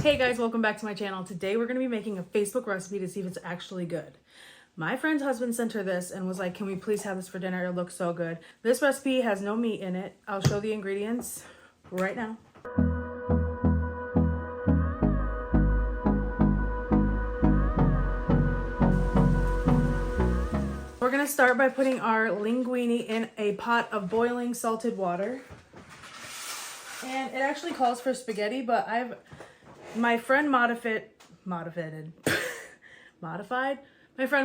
Hey guys, welcome back to my channel. Today we're going to be making a Facebook recipe to see if it's actually good. My friend's husband sent her this and was like, can we please have this for dinner? It looks so good. This recipe has no meat in it. I'll show the ingredients right now. We're going to start by putting our linguine in a pot of boiling salted water. And it actually calls for spaghetti, but my friend modified. My friend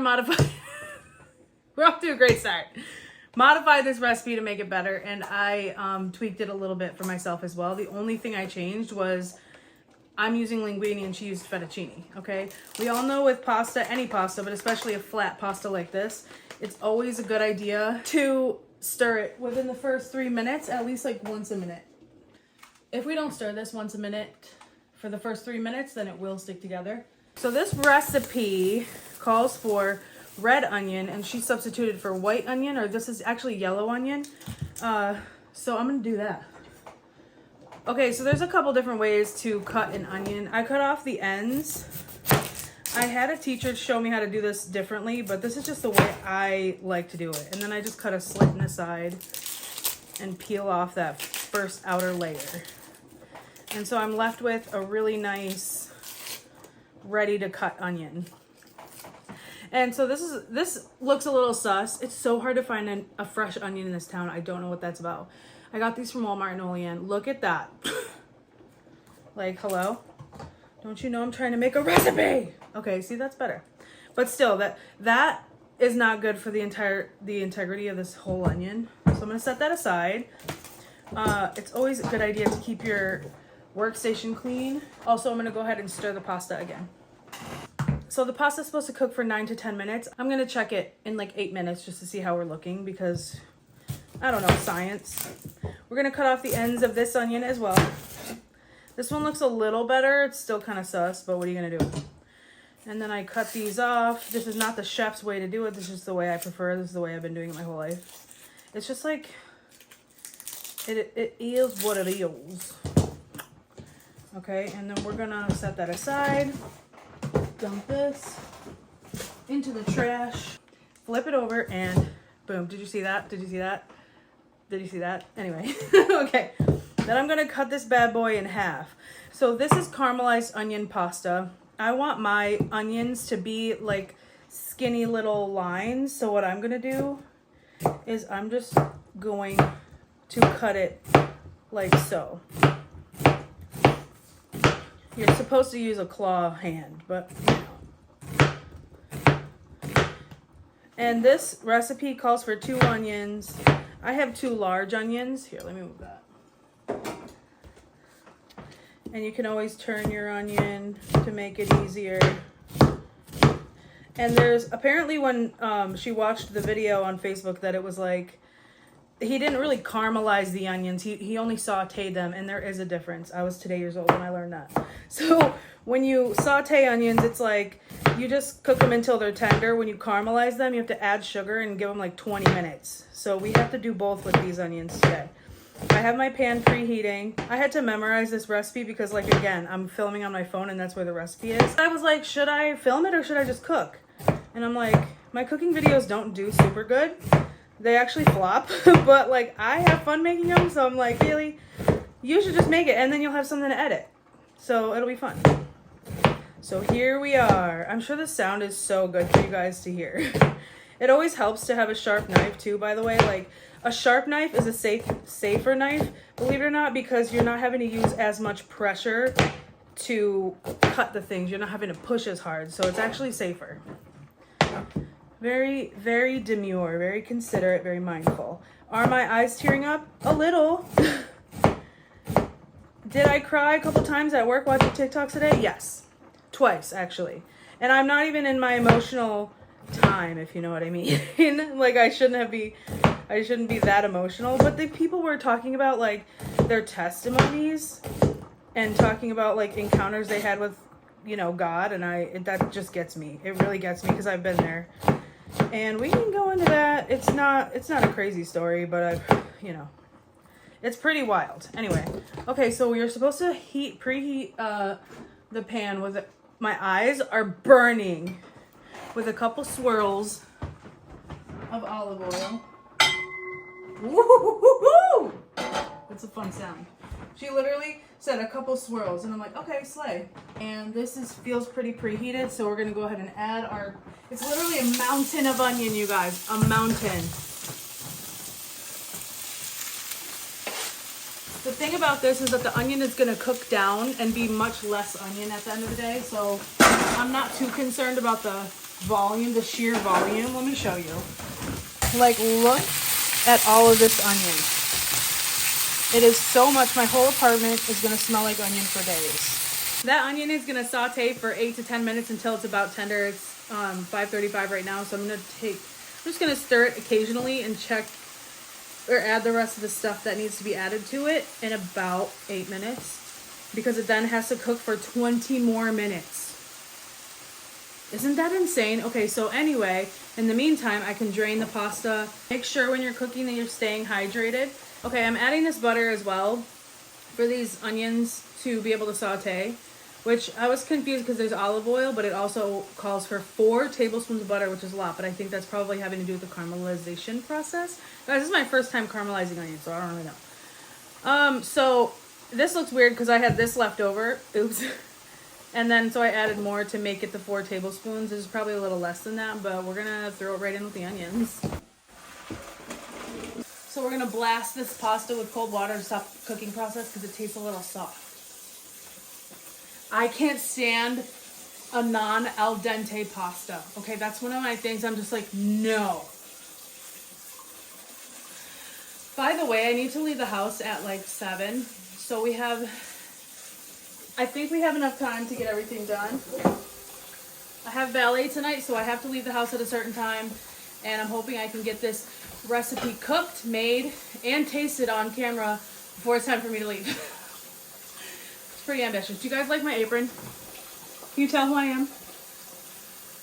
modified. We're off to a great start. Modified this recipe to make it better, and I tweaked it a little bit for myself as well. The only thing I changed was I'm using linguine and she used fettuccine, okay? We all know with pasta, any pasta, but especially a flat pasta like this, it's always a good idea to stir it within the first 3 minutes, at least like once a minute. If we don't stir this once a minute for the first 3 minutes, then it will stick together. So this recipe calls for red onion, and she substituted for white onion, or this is actually yellow onion. So I'm gonna do that. Okay, so there's a couple different ways to cut an onion. I cut off the ends. I had a teacher show me how to do this differently, but this is just the way I like to do it. And then I just cut a slit in the side and peel off that first outer layer. And so I'm left with a really nice, ready to cut onion. And so this looks a little sus. It's so hard to find a fresh onion in this town. I don't know what that's about. I got these from Walmart in Olean. Look at that. Like, hello? Don't you know I'm trying to make a recipe? Okay, see, that's better. But still, that is not good for the integrity of this whole onion. So I'm gonna set that aside. It's always a good idea to keep your workstation clean. Also, I'm gonna go ahead and stir the pasta again. So the pasta is supposed to cook for 9 to 10 minutes. I'm gonna check it in like 8 minutes just to see how we're looking, because I don't know, science. We're gonna cut off the ends of this onion as well. This one looks a little better. It's still kind of sus, but what are you gonna do? And then I cut these off. This is not the chef's way to do it. This is the way I prefer. This is the way I've been doing it my whole life. It's just like, it is what it is. Okay, and then we're gonna set that aside. Dump this into the trash. Flip it over and boom. Did you see that? Did you see that? Did you see that? Anyway, okay. Then I'm gonna cut this bad boy in half. So this is caramelized onion pasta. I want my onions to be like skinny little lines. So what I'm gonna do is I'm just going to cut it like so. You're supposed to use a claw hand, but you know. And this recipe calls for 2 onions. I have 2 large onions. Here, let me move that. And you can always turn your onion to make it easier. And there's apparently when she watched the video on Facebook that it was like, he didn't really caramelize the onions. He only sauteed them, and there is a difference. I was today years old when I learned that. So when you saute onions, it's like you just cook them until they're tender. When you caramelize them, you have to add sugar and give them like 20 minutes. So we have to do both with these onions today. I have my pan preheating. I had to memorize this recipe because, like, again, I'm filming on my phone and that's where the recipe is. I was like, should I film it or should I just cook? And I'm like, my cooking videos don't do super good. They actually flop, but like I have fun making them, so I'm like, really, you should just make it and then you'll have something to edit. So it'll be fun. So here we are. I'm sure the sound is so good for you guys to hear. It always helps to have a sharp knife too, by the way. Like a sharp knife is a safer knife, believe it or not, because you're not having to use as much pressure to cut the things. You're not having to push as hard, so it's actually safer. Very, very demure, very considerate, very mindful. Are my eyes tearing up? A little. Did I cry a couple times at work watching TikToks today? Yes. Twice, actually. And I'm not even in my emotional time, if you know what I mean. Like, I shouldn't be that emotional. But the people were talking about, like, their testimonies and talking about, like, encounters they had with, you know, God. And that just gets me. It really gets me because I've been there. And we can go into that. It's not a crazy story, but you know, it's pretty wild. Anyway, okay, so you're supposed to preheat the pan with it. My eyes are burning with a couple swirls of olive oil. Woo-hoo-hoo-hoo! That's a fun sound. She literally said a couple swirls, and I'm like, okay, slay. And this feels pretty preheated, so we're gonna go ahead and add our, it's literally a mountain of onion, you guys, a mountain. The thing about this is that the onion is gonna cook down and be much less onion at the end of the day, so I'm not too concerned about the volume, the sheer volume. Let me show you. Like, look at all of this onion. It is so much. My whole apartment is gonna smell like onion for days. That onion is gonna saute for 8 to 10 minutes until it's about tender. It's 5:35 right now, so I'm just gonna stir it occasionally and check or add the rest of the stuff that needs to be added to it in about 8 minutes, because it then has to cook for 20 more minutes. Isn't that insane? Okay, so anyway, in the meantime, I can drain the pasta. Make sure when you're cooking that you're staying hydrated. Okay, I'm adding this butter as well for these onions to be able to saute, which I was confused because there's olive oil, but it also calls for 4 tablespoons of butter, which is a lot, but I think that's probably having to do with the caramelization process. Guys, this is my first time caramelizing onions, so I don't really know. So this looks weird because I had this left over. Oops. And then so I added more to make it the 4 tablespoons. This is probably a little less than that, but we're gonna throw it right in with the onions. So we're gonna blast this pasta with cold water to stop the cooking process because it tastes a little soft. I can't stand a non-al dente pasta. Okay, that's one of my things. I'm just like, no. By the way, I need to leave the house at like 7. So I think we have enough time to get everything done. I have ballet tonight, so I have to leave the house at a certain time. And I'm hoping I can get this recipe cooked, made, and tasted on camera before it's time for me to leave. It's pretty ambitious. Do you guys like my apron? Can you tell who I am?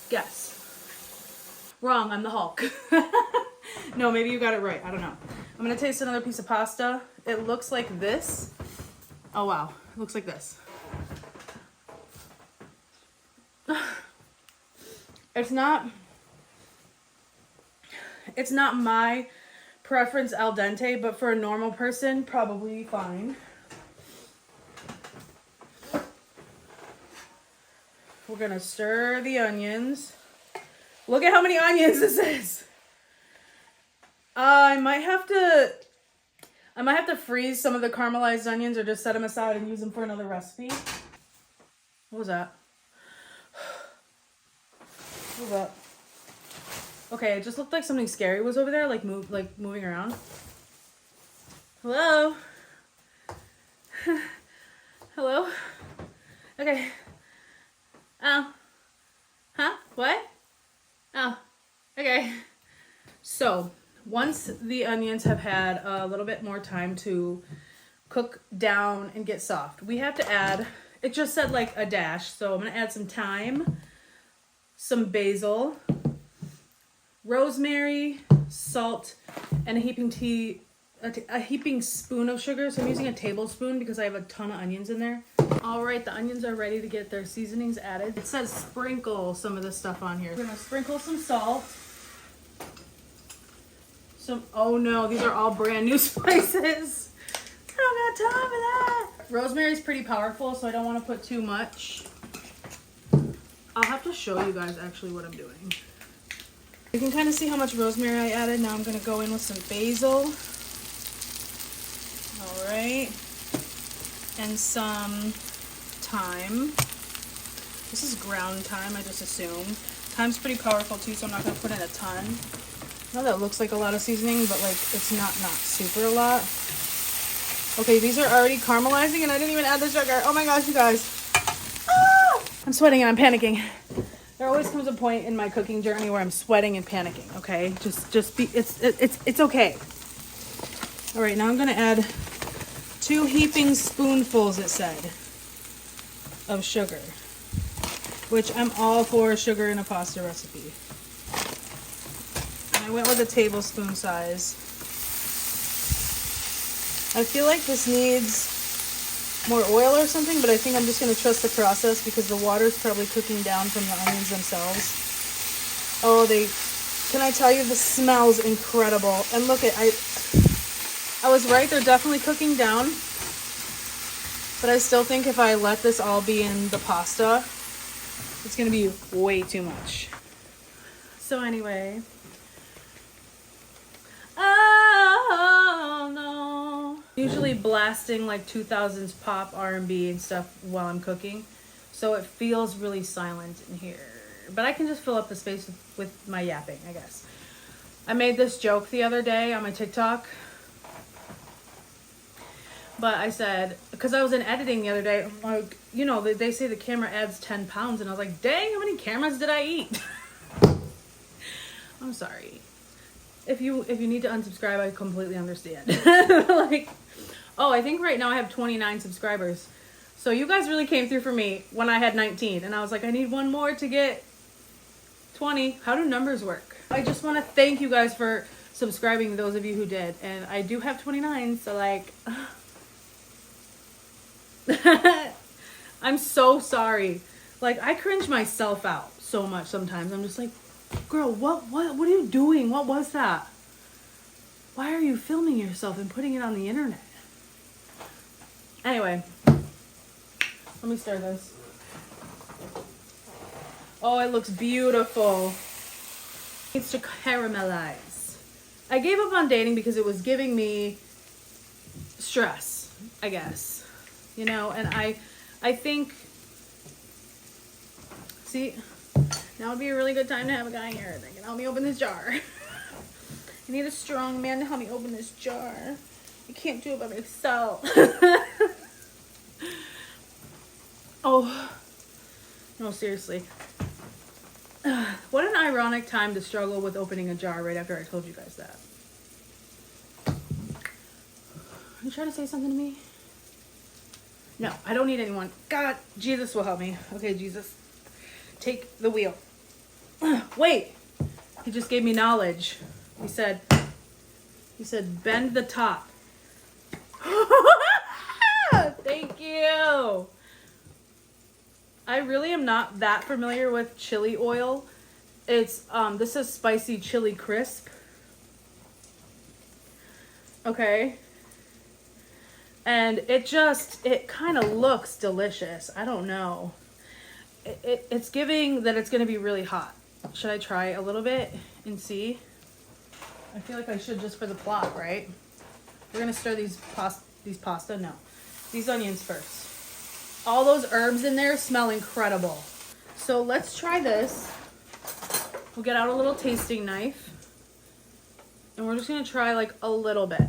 Guess. Wrong, I'm the Hulk. No, maybe you got it right. I don't know. I'm gonna taste another piece of pasta. It looks like this. Oh wow, it looks like this. It's not my preference al dente, but for a normal person, probably fine. We're gonna stir the onions. Look at how many onions this is. I might have to freeze some of the caramelized onions or just set them aside and use them for another recipe. What was that? What was that? Okay, it just looked like something scary was over there, like moving around. Hello? Hello? Okay. Oh. Huh? What? Oh. Okay. So, once the onions have had a little bit more time to cook down and get soft, we have to add, it just said like a dash, so I'm going to add some thyme, some basil, rosemary, salt, and a heaping spoon of sugar. So I'm using a tablespoon because I have a ton of onions in there. All right, the onions are ready to get their seasonings added. It says sprinkle some of this stuff on here. We're gonna sprinkle some salt. Oh no, these are all brand new spices. I don't got time for that. Rosemary is pretty powerful, so I don't want to put too much. I'll have to show you guys actually what I'm doing. You can kind of see how much rosemary I added. Now I'm going to go in with some basil. All right. And some thyme. This is ground thyme, I just assumed. Thyme's pretty powerful too, so I'm not going to put in a ton. I know that looks like a lot of seasoning, but like it's not super a lot. Okay, these are already caramelizing and I didn't even add the sugar. Oh my gosh, you guys. Ah! I'm sweating and I'm panicking. There always comes a point in my cooking journey where I'm sweating and panicking, okay? Just be, it's okay. All right, now I'm gonna add 2 heaping spoonfuls, it said, of sugar, which I'm all for sugar in a pasta recipe. And I went with a tablespoon size. I feel like this needs more oil or something, but I think I'm just going to trust the process because the water's probably cooking down from the onions themselves. Oh, can I tell you, the smell's incredible. And look at, I was right, they're definitely cooking down. But I still think if I let this all be in the pasta, it's going to be way too much. So anyway. Oh, no. Usually blasting like 2000s pop R&B and stuff while I'm cooking. So it feels really silent in here. But I can just fill up the space with my yapping, I guess. I made this joke the other day on my TikTok. But I said, because I was in editing the other day, I'm like, you know, they say the camera adds 10 pounds. And I was like, dang, how many cameras did I eat? I'm sorry. If you need to unsubscribe, I completely understand. Like, oh, I think right now I have 29 subscribers. So you guys really came through for me when I had 19. And I was like, I need one more to get 20. How do numbers work? I just want to thank you guys for subscribing, those of you who did. And I do have 29, so like... I'm so sorry. Like, I cringe myself out so much sometimes. I'm just like, girl, what are you doing? What was that? Why are you filming yourself and putting it on the internet? Anyway, let me stir this. Oh, it looks beautiful. It needs to caramelize. I gave up on dating because it was giving me stress, I guess. You know, and I think, see, now would be a really good time to have a guy here that can help me open this jar. I need a strong man to help me open this jar. I can't do it by myself. Oh, no, seriously. What an ironic time to struggle with opening a jar right after I told you guys that. Are you trying to say something to me? No, I don't need anyone. God, Jesus will help me. Okay, Jesus. Take the wheel. Wait. He just gave me knowledge. He said, bend the top. Thank you. I really am not that familiar with chili oil. It's, this is spicy chili crisp. Okay. And it kind of looks delicious. I don't know. It's giving that it's going to be really hot. Should I try a little bit and see? I feel like I should just for the plot, right? We're going to stir these pasta. No. These onions first. All those herbs in there smell incredible. So let's try this. We'll get out a little tasting knife. And we're just going to try like a little bit.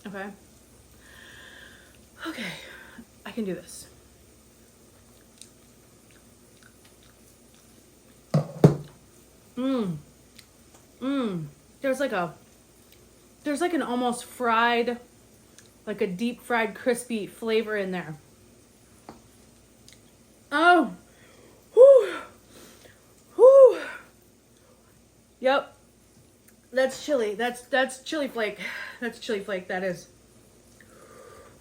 Okay. Okay. I can do this. There's like an almost fried, like a deep fried crispy flavor in there. Oh. Whew. Whew. Yep. That's chili. That's chili flake. That's chili flake, that is.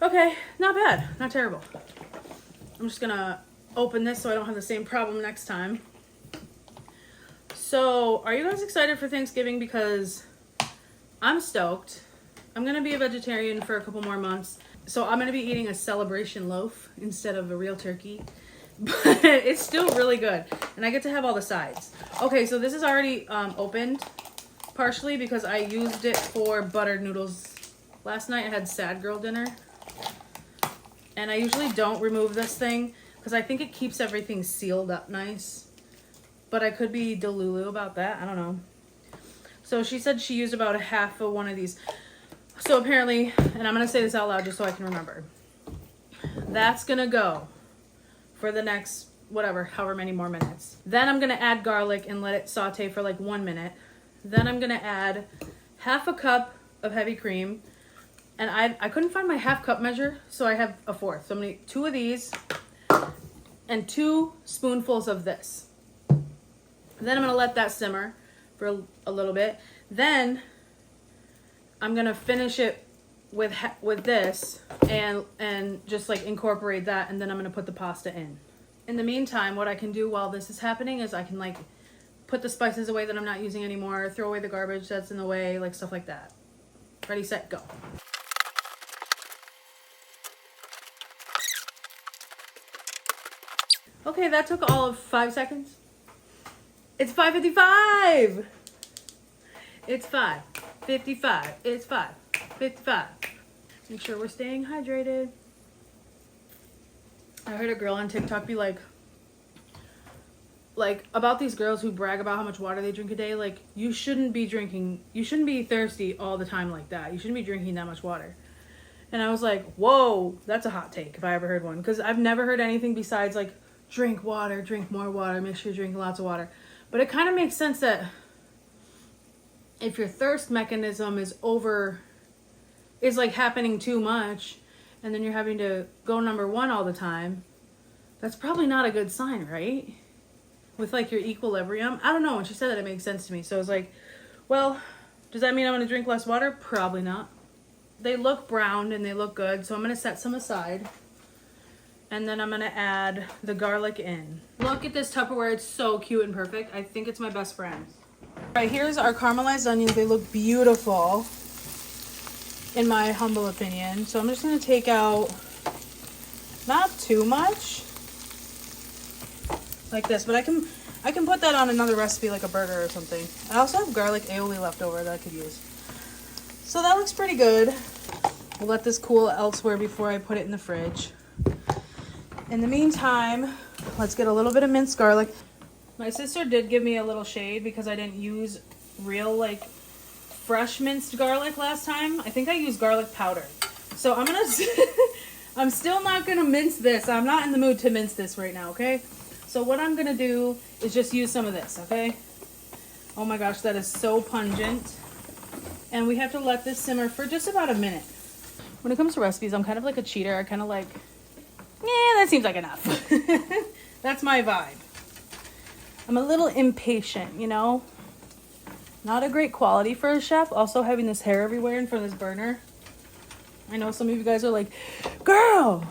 Okay, not bad. Not terrible. I'm just gonna open this so I don't have the same problem next time. So, are you guys excited for Thanksgiving? Because I'm stoked. I'm gonna be a vegetarian for a couple more months. So I'm gonna be eating a celebration loaf instead of a real turkey. But it's still really good. And I get to have all the sides. Okay, so this is already opened. Partially because I used it for buttered noodles. Last night I had sad girl dinner. And I usually don't remove this thing because I think it keeps everything sealed up nice. But I could be delulu about that. I don't know. So she said she used about a half of one of these. So apparently, and I'm going to say this out loud just so I can remember. That's going to go for the next, whatever, however many more minutes. Then I'm going to add garlic and let it saute for like 1 minute. Then I'm going to add half a cup of heavy cream. And I couldn't find my half cup measure, so I have a fourth. So I'm going to eat 2 of these and 2 spoonfuls of this. Then I'm going to let that simmer for a little bit. Then I'm going to finish it with this and just like incorporate that, and then I'm gonna put the pasta in. In the meantime, what I can do while this is happening is I can like put the spices away that I'm not using anymore, throw away the garbage that's in the way, like stuff like that. Ready, set, go. Okay, that took all of 5 seconds. It's 5:55. It's 5:55. It's 5:55. Make sure we're staying hydrated. I heard a girl on TikTok be like about these girls who brag about how much water they drink a day. Like, you shouldn't be thirsty all the time like that. You shouldn't be drinking that much water. And I was like, whoa, that's a hot take if I ever heard one. Because I've never heard anything besides like, drink water, drink more water, make sure you drink lots of water. But it kind of makes sense that if your thirst mechanism is like happening too much, and then you're having to go number one all the time, that's probably not a good sign, right? With like your equilibrium. I don't know. When she said that, it makes sense to me. So I was like, well, does that mean I'm going to drink less water? Probably not. They look browned and they look good. So I'm going to set some aside. And then I'm going to add the garlic in. Look at this Tupperware. It's so cute and perfect. I think it's my best friend. All right, here's our caramelized onions. They look beautiful, in my humble opinion. So I'm just going to take out not too much. Like this, but I can put that on another recipe, like a burger or something. I also have garlic aioli left over that I could use. So that looks pretty good. We'll let this cool elsewhere before I put it in the fridge. In the meantime, let's get a little bit of minced garlic. My sister did give me a little shade because I didn't use real, like, fresh minced garlic last time. I think I used garlic powder. So I'm still not gonna mince this. I'm not in the mood to mince this right now, okay? So what I'm gonna do is just use some of this, okay? Oh my gosh, that is so pungent. And we have to let this simmer for just about a minute. When it comes to recipes, I'm kind of like a cheater. I kind of like, yeah, that seems like enough. That's my vibe. I'm a little impatient, you know? Not a great quality for a chef. Also having this hair everywhere in front of this burner. I know some of you guys are like, girl!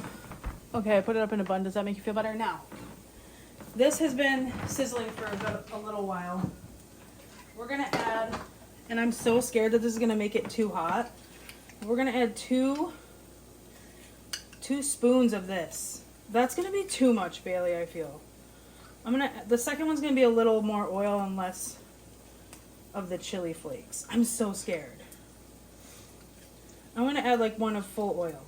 Okay, I put it up in a bun. Does that make you feel better? Now. This has been sizzling for a little while. We're gonna add, and I'm so scared that this is gonna make it too hot. We're gonna add two spoons of this. That's gonna be too much, Bailey, I feel. The second one's gonna be a little more oil and less of the chili flakes. I'm so scared. I'm gonna add like one of full oil.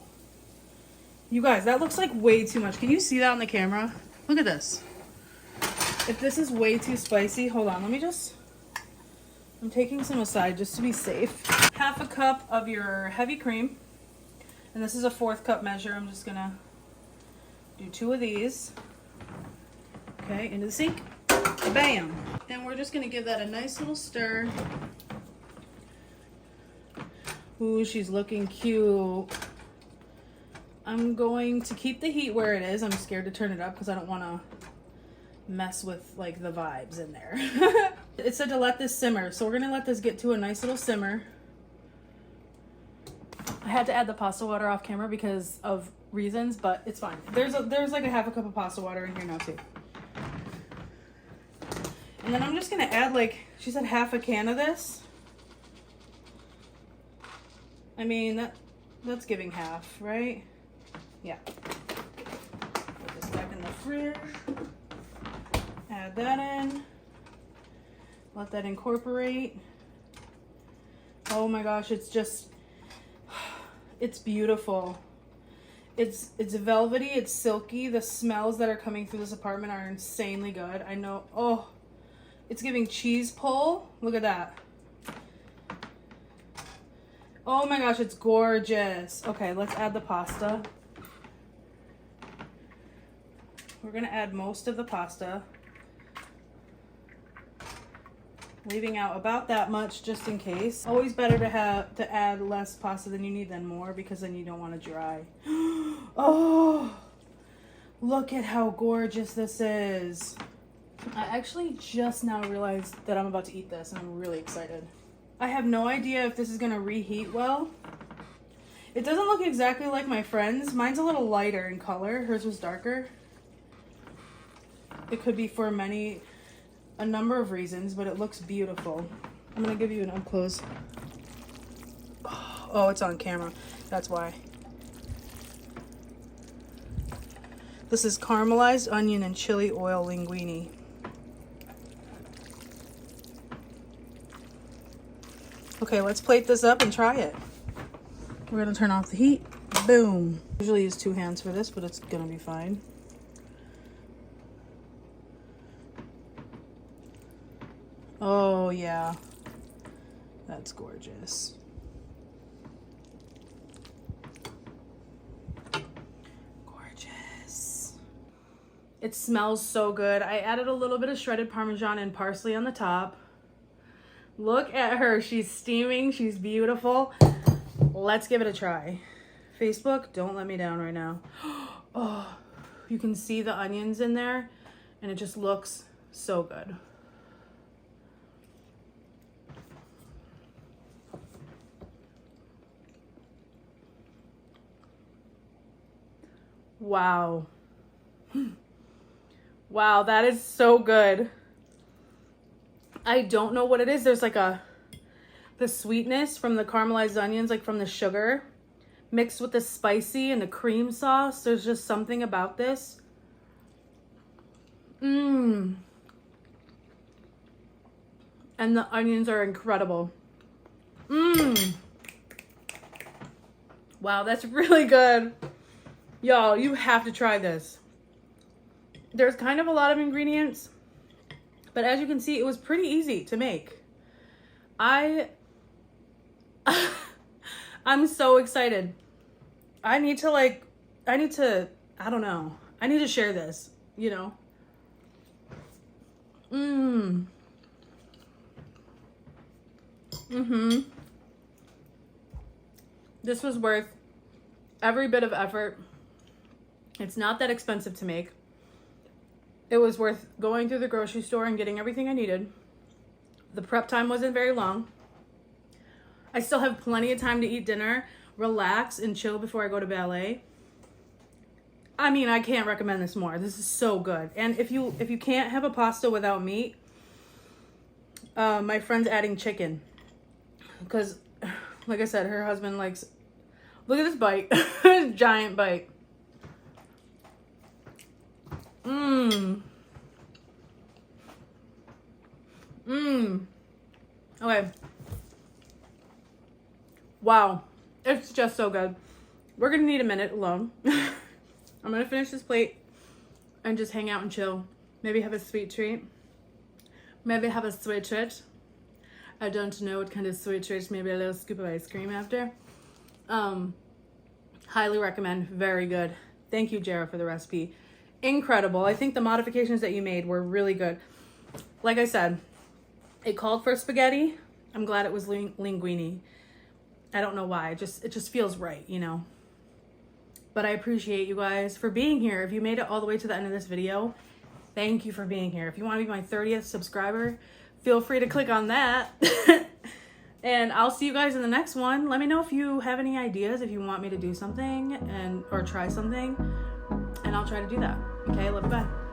You guys, that looks like way too much. Can you see that on the camera? Look at this. If this is way too spicy, hold on, I'm taking some aside just to be safe. Half a cup of your heavy cream. And this is a 1/4 cup measure. I'm just gonna do 2 of these. Okay, into the sink. Bam. And we're just gonna give that a nice little stir. Ooh, she's looking cute. I'm going to keep the heat where it is. I'm scared to turn it up because I don't want to mess with like the vibes in there. It said to let this simmer, so we're gonna let this get to a nice little simmer. I had to add the pasta water off camera because of reasons, but it's fine. There's like a half a cup of pasta water in here now too. And then I'm just gonna add, like, she said half a can of this. I mean, that's giving half, right? Yeah. Put this back in the fridge. Add that in. Let that incorporate. Oh my gosh, it's beautiful. It's velvety, it's silky. The smells that are coming through this apartment are insanely good. I know, oh, it's giving cheese pull. Look at that. Oh my gosh, it's gorgeous. Okay, let's add the pasta. We're gonna add most of the pasta, leaving out about that much just in case. Always better to add less pasta than you need than more, because then you don't want to dry. Oh, look at how gorgeous this is. I actually just now realized that I'm about to eat this, and I'm really excited. I have no idea if this is gonna reheat well. It doesn't look exactly like my friend's. Mine's a little lighter in color. Hers was darker. It could be for a number of reasons, but it looks beautiful. I'm gonna give you an up close. Oh, it's on camera. That's why. This is caramelized onion and chili oil linguine. Okay, let's plate this up and try it. We're gonna turn off the heat. Boom. Usually use 2 hands for this, but it's gonna be fine. Oh yeah, that's gorgeous. Gorgeous. It smells so good. I added a little bit of shredded Parmesan and parsley on the top. Look at her, she's steaming, she's beautiful. Let's give it a try. Facebook, don't let me down right now. Oh, you can see the onions in there and it just looks so good. Wow. Wow, that is so good. I don't know what it is. There's like the sweetness from the caramelized onions, like from the sugar, mixed with the spicy and the cream sauce. There's just something about this. And the onions are incredible. Wow, that's really good. Y'all, you have to try this. There's kind of a lot of ingredients, but as you can see, it was pretty easy to make. I'm so excited. I need to, I don't know. I need to share this, you know? This was worth every bit of effort. It's not that expensive to make. It was worth going through the grocery store and getting everything I needed. The prep time wasn't very long. I still have plenty of time to eat dinner, relax, and chill before I go to ballet. I mean, I can't recommend this more. This is so good. And if you can't have a pasta without meat, my friend's adding chicken. Because, like I said, her husband likes... Look at this bite. Giant bite. Okay. Wow. It's just so good. We're gonna need a minute alone. I'm gonna finish this plate and just hang out and chill. Maybe have a sweet treat. Maybe have a sweet treat. I don't know what kind of sweet treat. Maybe a little scoop of ice cream after. Highly recommend. Very good. Thank you, Jara, for the recipe. Incredible. I think the modifications that you made were really good. Like I said, it called for spaghetti. I'm glad it was linguine. I don't know why. It just feels right, you know. But I appreciate you guys for being here. If you made it all the way to the end of this video, thank you for being here. If you want to be my 30th subscriber, feel free to click on that. And I'll see you guys in the next one. Let me know if you have any ideas, if you want me to do something or try something, and I'll try to do that. Okay, love you, bye.